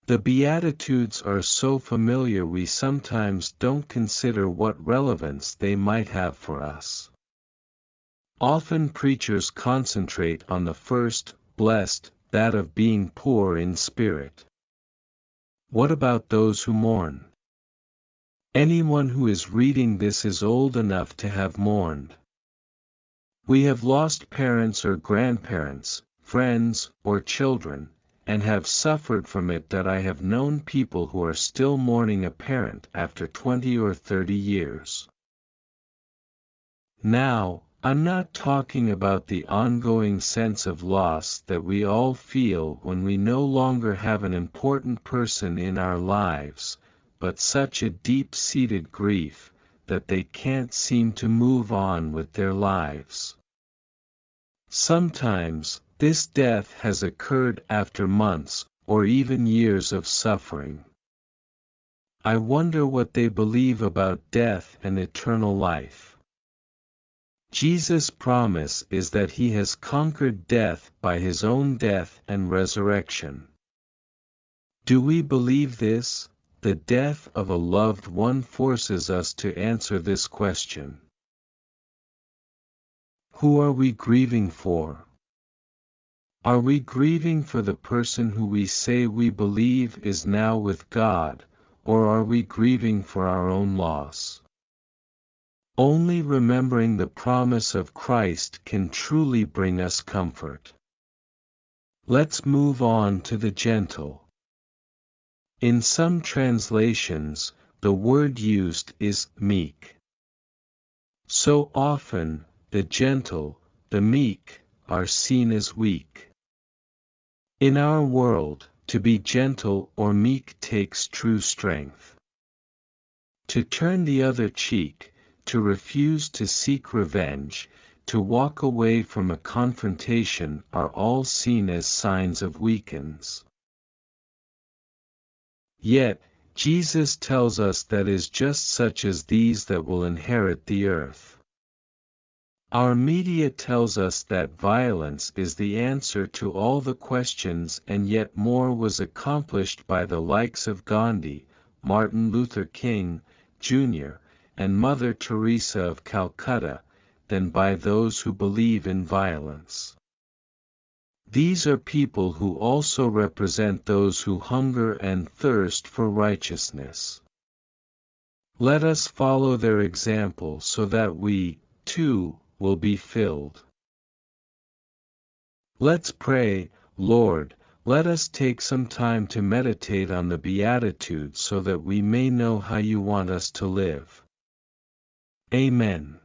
The Beatitudes are so familiar we sometimes don't consider what relevance they might have for us. Often preachers concentrate on the first, blessed, that of being poor in spirit. What about those who mourn? Anyone who is reading this is old enough to have mourned. We have lost parents or grandparents, friends, or children, and have suffered from it. That I have known people who are still mourning a parent after 20 or 30 years. Now, I'm not talking about the ongoing sense of loss that we all feel when we no longer have an important person in our lives, but such a deep-seated grief that they can't seem to move on with their lives. Sometimes, this death has occurred after months, or even years of suffering. I wonder what they believe about death and eternal life. Jesus' promise is that he has conquered death by his own death and resurrection. Do we believe this? The death of a loved one forces us to answer this question. Who are we grieving for? Are we grieving for the person who we say we believe is now with God, or are we grieving for our own loss? Only remembering the promise of Christ can truly bring us comfort. Let's move on to the gentle. In some translations, the word used is meek. So often, the gentle, the meek, are seen as weak. In our world, to be gentle or meek takes true strength. To turn the other cheek, to refuse to seek revenge, to walk away from a confrontation are all seen as signs of weakness. Yet, Jesus tells us that it is just such as these that will inherit the earth. Our media tells us that violence is the answer to all the questions, and yet more was accomplished by the likes of Gandhi, Martin Luther King, Jr., and Mother Teresa of Calcutta, than by those who believe in violence. These are people who also represent those who hunger and thirst for righteousness. Let us follow their example so that we, too, will be filled. Let's pray. Lord, let us take some time to meditate on the Beatitudes so that we may know how you want us to live. Amen.